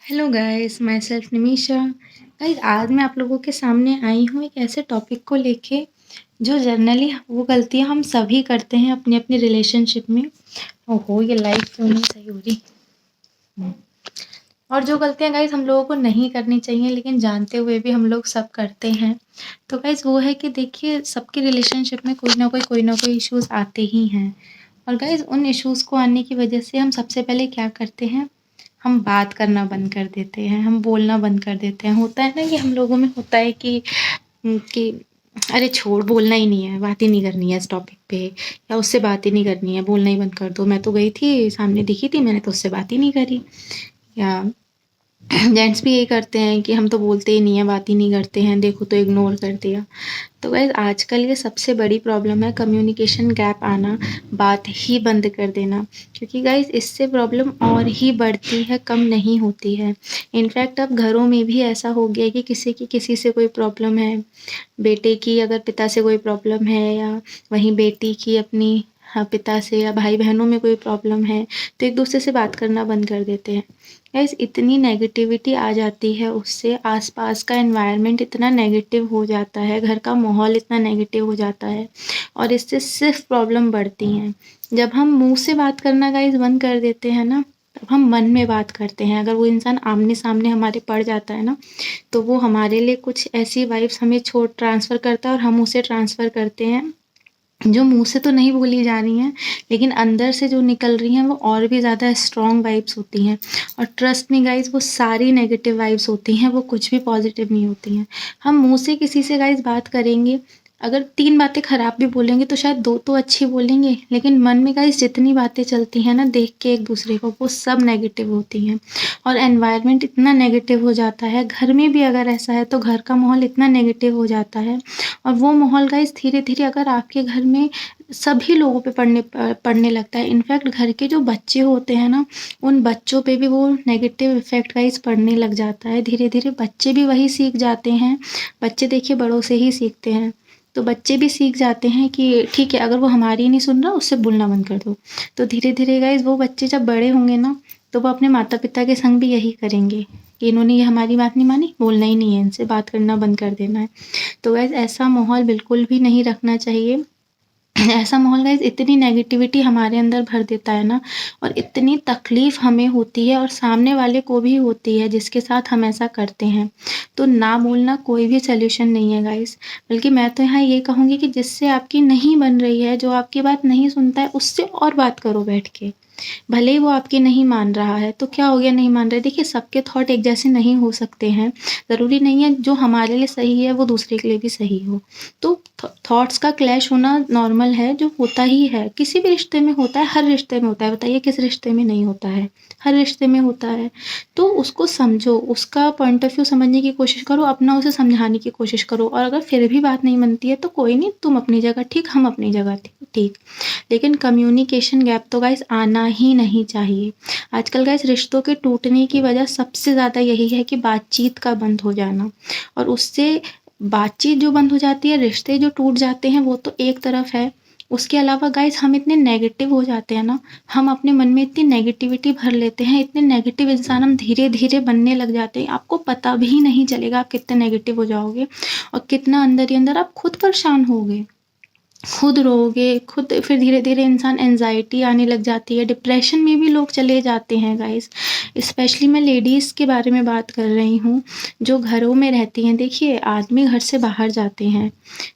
Hello guys, my self Nimisha. Guys, आज मैं आप लोगों के सामने आई हूँ एक ऐसे टॉपिक को लेके जो जनरली वो गलतियाँ हम सभी करते हैं अपनी अपनी रिलेशनशिप में। ओहो, ये लाइफ क्यों नहीं सही हो रही। और जो गलतियाँ गाइस हम लोगों को नहीं करनी चाहिए लेकिन जानते हुए भी हम लोग सब करते हैं। तो गाइस वो है कि देखिए, सबकी रिलेशनशिप में कोई ना कोई इश्यूज आते ही हैं। और गाइस उन इश्यूज को आने की वजह से हम सबसे पहले क्या करते हैं, हम बात करना बंद कर देते हैं, हम बोलना बंद कर देते हैं। होता है ना कि हम लोगों में होता है कि अरे छोड़, बोलना ही नहीं है, बात ही नहीं करनी है इस टॉपिक पे, या उससे बात ही नहीं करनी है, बोलना ही बंद कर दो। मैं तो गई थी, सामने दिखी थी, मैंने तो उससे बात ही नहीं करी। या जेंट्स भी यही करते हैं कि हम तो बोलते ही नहीं है, बात ही नहीं करते हैं, देखो तो इग्नोर कर दिया। तो गाइस आजकल ये सबसे बड़ी प्रॉब्लम है, कम्युनिकेशन गैप आना, बात ही बंद कर देना। क्योंकि गाइस इससे प्रॉब्लम और ही बढ़ती है, कम नहीं होती है। इनफैक्ट अब घरों में भी ऐसा हो गया है कि किसी से कोई प्रॉब्लम है, बेटे की अगर पिता से कोई प्रॉब्लम है, या वहीं बेटी की अपनी पिता से, या भाई बहनों में कोई प्रॉब्लम है, तो एक दूसरे से बात करना बंद कर देते हैं। गाइस इतनी नेगेटिविटी आ जाती है, उससे आसपास का एनवायरनमेंट इतना नेगेटिव हो जाता है, घर का माहौल इतना नेगेटिव हो जाता है, और इससे सिर्फ प्रॉब्लम बढ़ती हैं। जब हम मुंह से बात करना गाइस बंद कर देते हैं ना, तब हम मन में बात करते हैं। अगर वो इंसान आमने सामने हमारे पड़ जाता है ना, तो वो हमारे लिए कुछ ऐसी वाइब्स हमें छोड़ ट्रांसफ़र करता है, और हम उसे ट्रांसफ़र करते हैं जो मुंह से तो नहीं बोली जा रही हैं, लेकिन अंदर से जो निकल रही हैं वो और भी ज़्यादा स्ट्रॉन्ग वाइब्स होती हैं। और ट्रस्ट मी गाइस, वो सारी नेगेटिव वाइब्स होती हैं, वो कुछ भी पॉजिटिव नहीं होती हैं। हम मुंह से किसी से गाइस बात करेंगे, अगर 3 बातें खराब भी बोलेंगे तो शायद 2 तो अच्छी बोलेंगे, लेकिन मन में गाइस जितनी बातें चलती हैं ना देख के एक दूसरे को, वो सब नेगेटिव होती हैं। और एनवायरनमेंट इतना नेगेटिव हो जाता है, घर में भी अगर ऐसा है तो घर का माहौल इतना नेगेटिव हो जाता है। और वो माहौल गाइस धीरे-धीरे अगर आपके घर में सभी लोगों पे पड़ने लगता है। इनफैक्ट घर के जो बच्चे होते हैं ना, उन बच्चों पे भी वो नेगेटिव इफ़ेक्ट गाइस पड़ने लग जाता है। धीरे-धीरे बच्चे भी वही सीख जाते हैं। बच्चे देखिए बड़ों से ही सीखते हैं। तो बच्चे भी सीख जाते हैं कि ठीक है, अगर वो हमारी नहीं सुन रहा, उससे बोलना बंद कर दो। तो धीरे-धीरे गाइस वो बच्चे जब बड़े होंगे ना, तो वो अपने माता-पिता के संग भी यही करेंगे कि इन्होंने ये हमारी बात नहीं मानी, बोलना ही नहीं है इनसे, बात करना बंद कर देना है। तो गाइस ऐसा माहौल बिल्कुल भी नहीं रखना चाहिए। ऐसा माहौल गाइस इतनी नेगेटिविटी हमारे अंदर भर देता है ना, और इतनी तकलीफ़ हमें होती है और सामने वाले को भी होती है जिसके साथ हम ऐसा करते हैं। तो ना बोलना कोई भी सॉल्यूशन नहीं है गाइस। बल्कि मैं तो यहाँ ये कहूँगी कि जिससे आपकी नहीं बन रही है, जो आपकी बात नहीं सुनता है, उससे और बात करो बैठ के। भले ही वो आपकी नहीं मान रहा है, तो क्या हो गया नहीं मान रहा है? देखिए सबके थॉट एक जैसे नहीं हो सकते हैं। ज़रूरी नहीं है जो हमारे लिए सही है वो दूसरे के लिए भी सही हो। तो थॉट्स का क्लैश होना नॉर्मल है, जो होता ही है, किसी भी रिश्ते में होता है, हर रिश्ते में होता है। बताइए किस रिश्ते में नहीं होता है? हर रिश्ते में होता है। तो उसको समझो, उसका पॉइंट ऑफ व्यू समझने की कोशिश करो, अपना उसे समझाने की कोशिश करो, और अगर फिर भी बात नहीं बनती है तो कोई नहीं, तुम अपनी जगह ठीक, हम अपनी जगह ठीक। लेकिन कम्युनिकेशन गैप तो गाइस आना ही नहीं चाहिए। आजकल गाइस रिश्तों के टूटने की वजह सबसे ज़्यादा यही है कि बातचीत का बंद हो जाना, और उससे बातचीत जो बंद हो जाती है, रिश्ते जो टूट जाते हैं, वो तो एक तरफ है। उसके अलावा गाइस हम इतने नेगेटिव हो जाते हैं ना, हम अपने मन में इतनी नेगेटिविटी भर लेते हैं, इतने नेगेटिव इंसान हम धीरे-धीरे बनने लग जाते हैं। आपको पता भी नहीं चलेगा आप कितने नेगेटिव हो जाओगे, और कितना अंदर ही अंदर आप खुद परेशान होगे। खुद रोओगे, खुद फिर धीरे-धीरे इंसान एंग्ज़ायटी आने लग जाती है, डिप्रेशन में भी लोग चले जाते हैं गाइस। स्पेशली मैं लेडीज़ के बारे में बात कर रही हूँ, जो घरों में रहती हैं। देखिए आदमी घर से बाहर जाते हैं,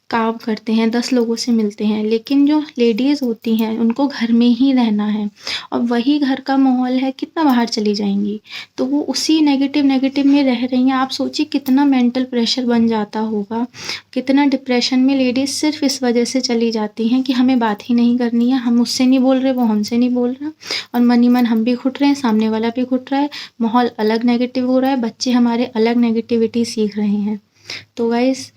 काम करते हैं, 10 लोगों से मिलते हैं, लेकिन जो लेडीज़ होती हैं उनको घर में ही रहना है, और वही घर का माहौल है, कितना बाहर चली जाएँगी। तो वो उसी नेगेटिव में रह रही हैं। आप सोचिए कितना मेंटल प्रेशर बन जाता होगा, कितना डिप्रेशन में लेडीज़ सिर्फ़ इस वजह से चली जाती हैं कि हमें बात ही नहीं करनी है, हम उससे नहीं बोल रहे, वो हमसे नहीं बोल रहा, और मन ही मन हम भी घुट रहे हैं, सामने वाला भी घुट रहा है, माहौल अलग नेगेटिव हो रहा है, बच्चे हमारे अलग नेगेटिविटी सीख रहे हैं। तो गाइस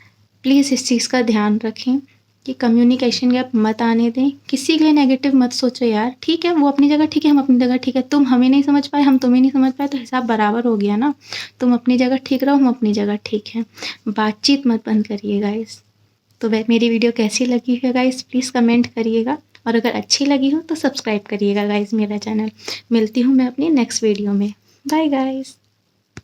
प्लीज़ इस चीज़ का ध्यान रखें कि कम्युनिकेशन गैप मत आने दें। किसी के लिए नेगेटिव मत सोचो यार, ठीक है वो अपनी जगह ठीक है, हम अपनी जगह ठीक है। तुम हमें नहीं समझ पाए, हम तुम्हें नहीं समझ पाए, तो हिसाब बराबर हो गया ना। तुम अपनी जगह ठीक रहो, हम अपनी जगह ठीक हैं। बातचीत मत बंद करिए गाइस। तो मेरी वीडियो कैसी लगी है गाइस, प्लीज़ कमेंट करिएगा, और अगर अच्छी लगी हो तो सब्सक्राइब करिएगा गाइस मेरा चैनल। मिलती हूँ मैं अपनी नेक्स्ट वीडियो में। Bye guys.